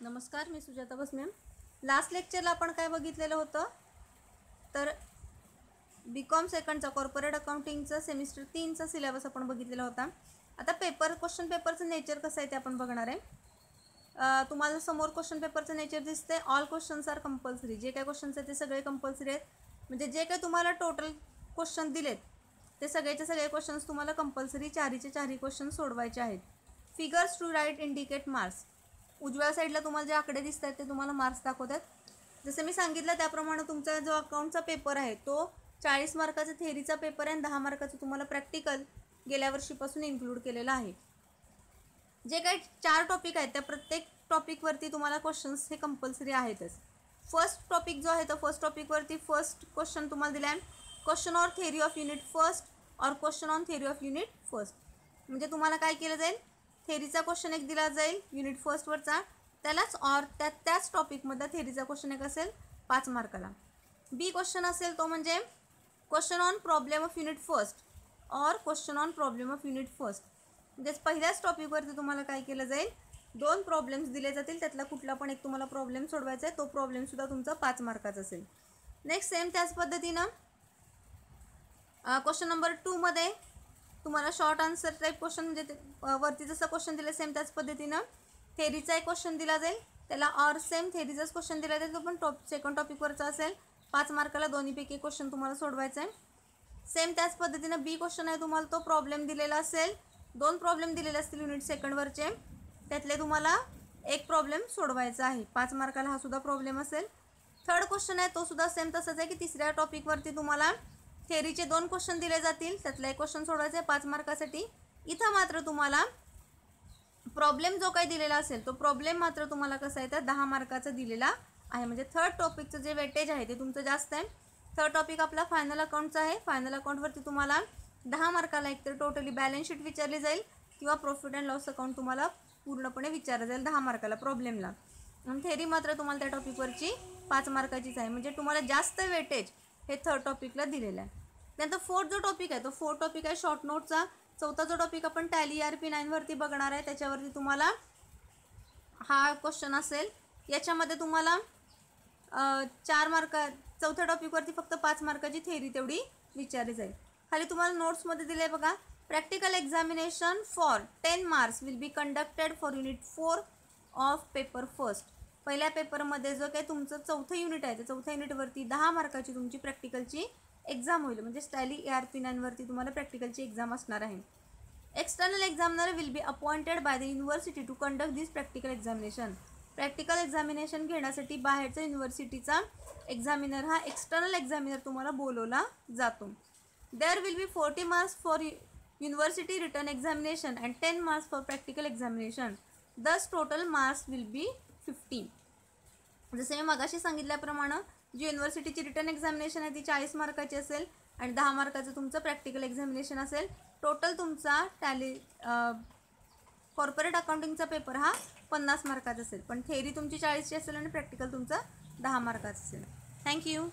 नमस्कार, मी सुजाता बस ma'am. Last लेक्चरला आपण काय बघितलेलं होतं तर BCom सेकंडचा कॉर्पोरेट अकाउंटिंगचा सेमिस्टर 3चा सिलेबस आपण बघितलेला होता. आता क्वेश्चन पेपरचं नेचर कसं आहे ते आपण बघणार आहे. तुम्हाला समोर क्वेश्चन पेपरचं नेचर दिसते. All questions are compulsory. जे काय क्वेश्चन्स आहेत ते सगळे कंपल्सरी आहेत. म्हणजे जे काही तुम्हाला टोटल क्वेश्चन दिलेत ते सगळेचे सगळे क्वेश्चन्स तुम्हाला कंपल्सरी चारीचे चारही क्वेश्चन सोडवायचे आहेत. Figures to right indicate marks. उजव्या साईडला तुम्हाला जे आकडे दिसत आहेत ते तुम्हाला मार्क्स दाखवतात. जसं मी सांगितलं त्याप्रमाणे तुमचा जो अकाउंटचा पेपर आहे तो 40 मार्काचा थेअरीचा पेपर आहे आणि 10 मार्काचं तुम्हाला प्रॅक्टिकल गेल्या वर्षीपासून इन्क्लूड केलेलं आहे. जे काही 4 टॉपिक आहेत त्या प्रत्येक टॉपिकवरती तुम्हाला क्वेश्चन्स हे कंपल्सरी आहेतच. फर्स्ट टॉपिक जो आहे तर फर्स्ट टॉपिकवरती फर्स्ट क्वेश्चन तुम्हाला दिला आहे, question or theory of unit first और question on theory of unit first. म्हणजे तुम्हाला काय केलं जाईल, थेअरीचा क्वेश्चन एक दिला जाईल युनिट फर्स्टवरचा, त्यालाच ऑर त्याच टॉपिकमधला थेअरीचा क्वेश्चन एक असेल 5 मार्काला. बी क्वेश्चन असेल तो म्हणजे question on problem of unit first और question on problem of unit first. म्हणजेच पहिल्याच टॉपिकवरती तुम्हाला काय केलं जाईल, 2 प्रॉब्लेम्स दिले जातील, त्यातला कुठला पण एक तुम्हाला प्रॉब्लेम सोडवायचा आहे. तो प्रॉब्लेमसुद्धा तुमचा 5 मार्काचा असेल. नेक्स्ट सेम त्याच पद्धतीनं क्वेश्चन नंबर 2मध्ये तुम्हाला शॉर्ट आन्सर टाईप क्वेश्चन म्हणजे वरती जसं क्वेश्चन दिलं सेम त्याच पद्धतीनं थेअरीचा एक क्वेश्चन दिला जाईल, त्याला ऑर सेम थेअरीचाच क्वेश्चन दिला जाईल, तो पण सेकंड टॉपिकवरचा असेल. 5 मार्काला दोन्हीपैकी क्वेश्चन तुम्हाला सोडवायचा आहे. सेम त्याच पद्धतीनं बी क्वेश्चन आहे, तुम्हाला तो प्रॉब्लेम दिलेला असेल. 2 प्रॉब्लेम दिलेले असतील युनिट सेकंडवरचे, त्यातले तुम्हाला एक प्रॉब्लेम सोडवायचा आहे. 5 मार्काला हा सुद्धा प्रॉब्लेम असेल. थर्ड क्वेश्चन आहे तो सुद्धा सेम तसंच आहे की तिसऱ्या टॉपिकवरती तुम्हाला थेअरीचे 2 क्वेश्चन दिले जातील, त्यातला एक क्वेश्चन सोडवायचा आहे 5 मार्कासाठी. इथं मात्र तुम्हाला प्रॉब्लेम जो काही दिलेला असेल तो प्रॉब्लेम मात्र तुम्हाला कसं आहे तर 10 मार्काचा दिलेला आहे. म्हणजे थर्ड टॉपिकचं जे वेटेज आहे ते तुमचं जास्त आहे. थर्ड टॉपिक आपला फायनल अकाउंटचा आहे. फायनल अकाउंटवरती तुम्हाला 10 मार्काला एकतर टोटली बॅलन्स शीट विचारली जाईल किंवा प्रॉफिट अँड लॉस अकाउंट तुम्हाला पूर्णपणे विचारलं जाईल 10 मार्काला प्रॉब्लेमला. आणि थेअरी मात्र तुम्हाला त्या टॉपिकवरची 5 मार्काचीच आहे. म्हणजे तुम्हाला जास्त वेटेज हे थर्ड टॉपिकला दिलेलं आहे. त्यानंतर फोर्थ जो टॉपिक आहे तो फोर्थ टॉपिक आहे शॉर्ट नोटचा. चौथा जो टॉपिक आपण टॅली ERP 9वरती बघणार आहे त्याच्यावरती तुम्हाला हा क्वेश्चन असेल. याच्यामध्ये तुम्हाला 4 मार्क, चौथ्या टॉपिकवरती फक्त 5 मार्काची थेअरी तेवढी विचारली जाईल. खाली तुम्हाला नोट्समध्ये दिले बघा, practical examination for 10 marks will be conducted for unit 4 of paper first. पहिल्या पेपरमध्ये जो काही तुमचं चौथं युनिट आहे त्या चौथ्या युनिटवरती 10 मार्काची तुमची प्रॅक्टिकलची एक्झाम होईल. म्हणजे टॅली ERP 9वरती तुम्हाला प्रॅक्टिकलची एक्झाम असणार आहे. External examiner will be appointed by the university to conduct this practical examination. Practical examination घेण्यासाठी बाहेरचा युनिव्हर्सिटीचा एक्झामिनर हा एक्सटर्नल एक्झामिनर तुम्हाला बोलवला जातो. There will be 40 marks for university written examination and 10 marks for practical examination. दस total marks will be 50. जसे मी मगाशी सांगितल्याप्रमाणे जी युनिव्हर्सिटीची रिटर्न एक्झामिनेशन आहे ती 40 मार्काची असेल आणि 10 मार्काचं तुमचं प्रॅक्टिकल एक्झामिनेशन असेल. टोटल तुमचा टॅली कॉर्पोरेट अकाउंटिंगचा पेपर हा 50 मार्काचा असेल. पण थेअरी तुमची 40ची असेल आणि प्रॅक्टिकल तुमचं 10 मार्काचं असेल. थँक्यू.